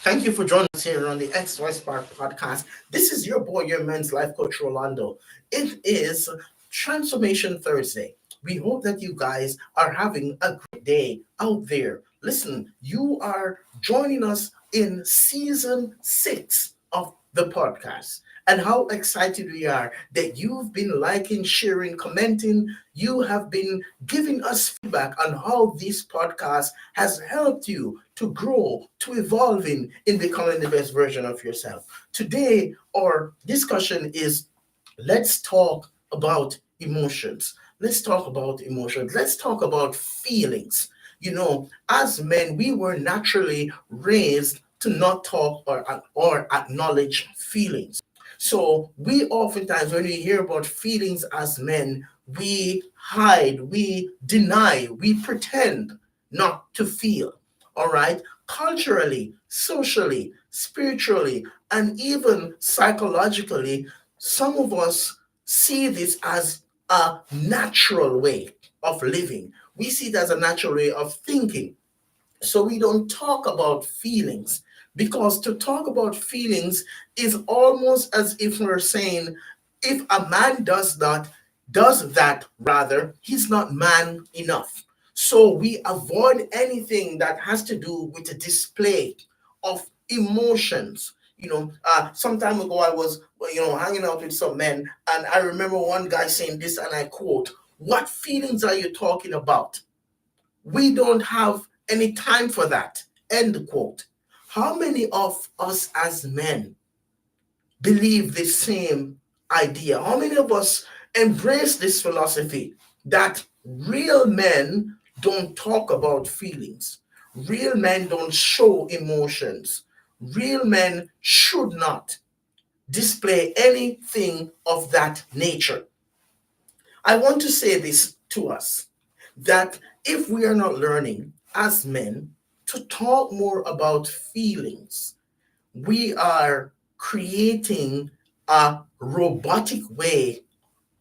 Thank you for joining us here on the XY Spark podcast. This is your boy, your men's life coach, Rolando. It is Transformation Thursday. We hope that you guys are having a great day out there. Listen, you are joining us in season 6 of the podcast. And how excited we are that you've been liking, sharing, commenting. You have been giving us feedback on how this podcast has helped you to grow, to evolve in becoming the best version of yourself. Today, our discussion is let's talk about emotions. Let's talk about emotions. Let's talk about feelings. As men, we were naturally raised to not talk or acknowledge feelings. So we oftentimes, when we hear about feelings as men, we hide, we deny, we pretend not to feel. All right. Culturally, socially, spiritually, and even psychologically, some of us see this as a natural way of living. We see it as a natural way of thinking. So we don't talk about feelings because to talk about feelings is almost as if we're saying if a man does that rather, he's not man enough. So we avoid anything that has to do with the display of emotions. Some time ago I was, hanging out with some men, and I remember one guy saying this, and I quote, "What feelings are you talking about? We don't have any time for that." End quote. How many of us as men believe the same idea? How many of us embrace this philosophy that real men don't talk about feelings? Real men don't show emotions. Real men should not display anything of that nature. I want to say this to us that if we are not learning as men to talk more about feelings, we are creating a robotic way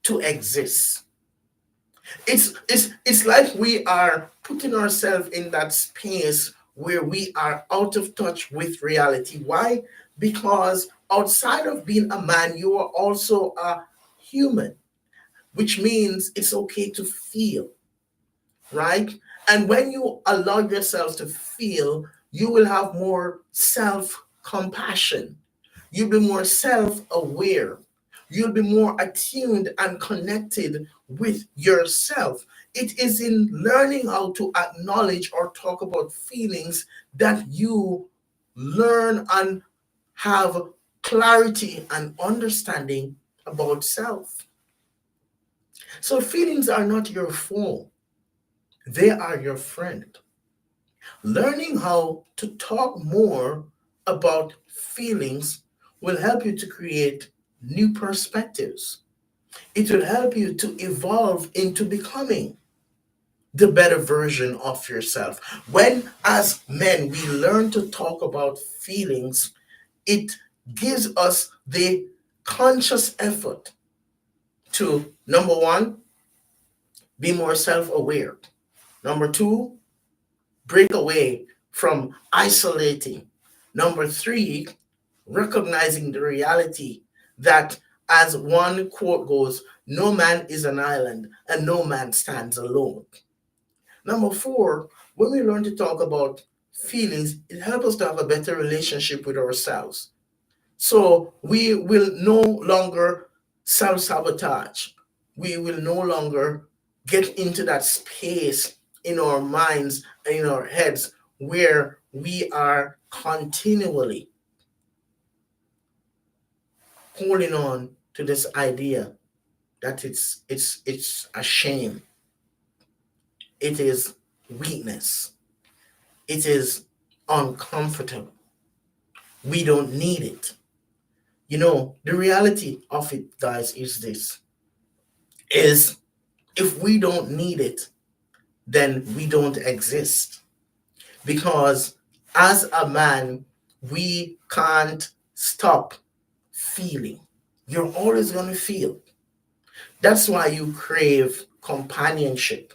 to exist. It's like we are putting ourselves in that space where we are out of touch with reality. Why? Because outside of being a man, you are also a human, which means it's okay to feel, right? And when you allow yourself to feel, you will have more self compassion. You'll be more self aware. You'll be more attuned and connected with yourself. It is in learning how to acknowledge or talk about feelings that you learn and have clarity and understanding about self. So, feelings are not your foe, they are your friend. Learning how to talk more about feelings will help you to create new perspectives. It will help you to evolve into becoming the better version of yourself. When, as men, we learn to talk about feelings, it gives us the conscious effort to, number one, be more self aware. Number two, break away from isolating. Number three, recognizing the reality that, as one quote goes, no man is an island and no man stands alone. Number four, when we learn to talk about feelings, it helps us to have a better relationship with ourselves. So we will no longer self sabotage. We will no longer get into that space in our minds and in our heads where we are continually holding on to this idea that it's a shame, it is weakness, it is uncomfortable. We don't need it. The reality of it, guys, is this: is if we don't need it, then we don't exist. Because as a man, we can't stop feeling. You're always going to feel. That's why you crave companionship,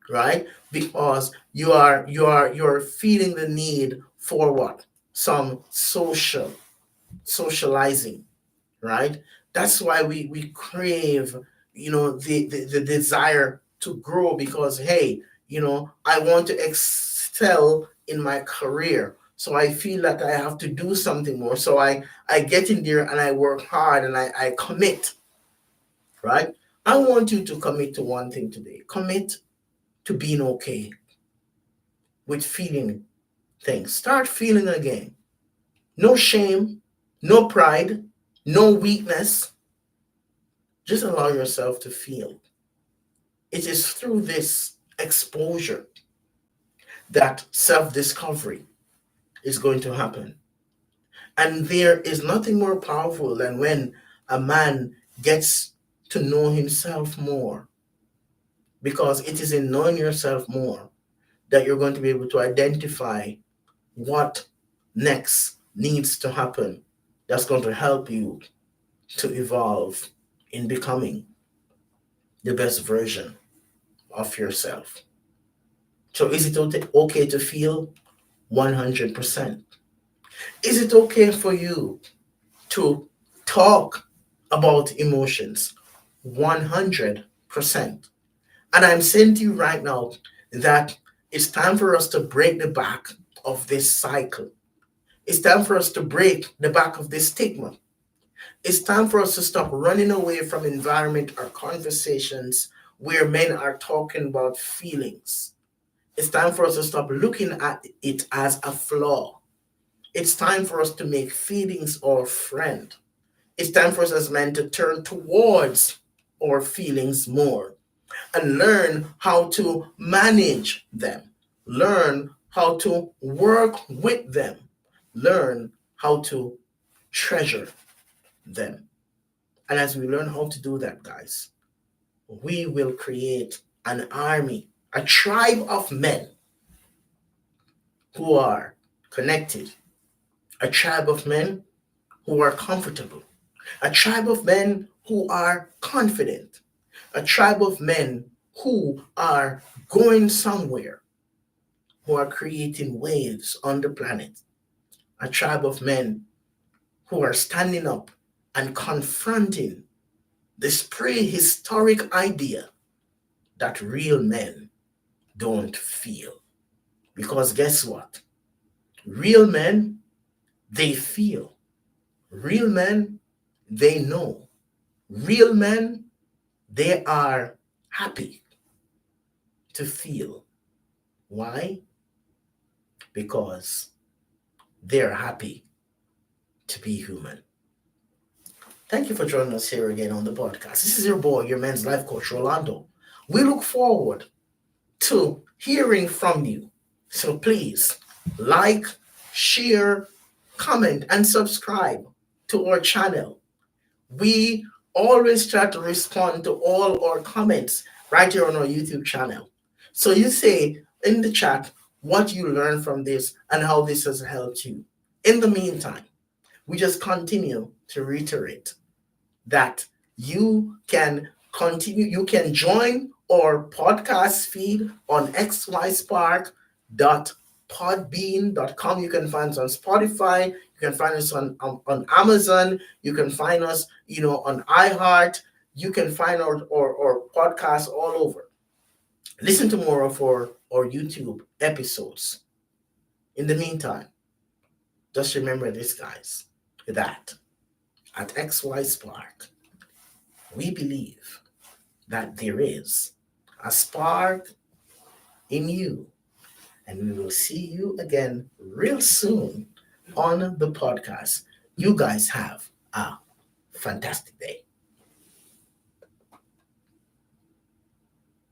right? Because you're feeling the need for what? some socializing, right? That's why we crave, the desire to grow, because hey, I want to excel in my career. So I feel that I have to do something more. So I get in there and I work hard and I commit, right? I want you to commit to one thing today. Commit to being okay with feeling things. Start feeling again. No shame, no pride, no weakness. Just allow yourself to feel. It is through this exposure that self discovery is going to happen. And there is nothing more powerful than when a man gets to know himself more, because it is in knowing yourself more that you're going to be able to identify what next needs to happen that's going to help you to evolve in becoming the best version of yourself. So, is it okay to feel 100%? Is it okay for you to talk about emotions 100%? And I'm saying to you right now that it's time for us to break the back of this cycle. It's time for us to break the back of this stigma. It's time for us to stop running away from environment or conversations where men are talking about feelings. It's time for us to stop looking at it as a flaw. It's time for us to make feelings our friend. It's time for us as men to turn towards our feelings more and learn how to manage them, learn how to work with them, learn how to treasure them. And as we learn how to do that, guys, we will create an army, a tribe of men who are connected, a tribe of men who are comfortable, a tribe of men who are confident, a tribe of men who are going somewhere, who are creating waves on the planet, a tribe of men who are standing up and confronting this prehistoric idea that real men don't feel. Because guess what? Real men, they feel. Real men, they know. Real men, they are happy to feel. Why? Because they're happy to be human. Thank you for joining us here again on the podcast. This is your boy, your men's life coach, Rolando. We look forward to hearing from you. So please like, share, comment, and subscribe to our channel. We always try to respond to all our comments right here on our YouTube channel. So you say in the chat what you learned from this and how this has helped you. In the meantime, we just continue to reiterate that you can continue, you can join our podcast feed on xyspark.podbean.com. You can find us on Spotify, you can find us on Amazon, you can find us, on iHeart, you can find our podcasts all over. Listen to more of our YouTube episodes. In the meantime, just remember this, guys, that at XY Spark, we believe that there is a spark in you. And we will see you again real soon on the podcast. You guys have a fantastic day.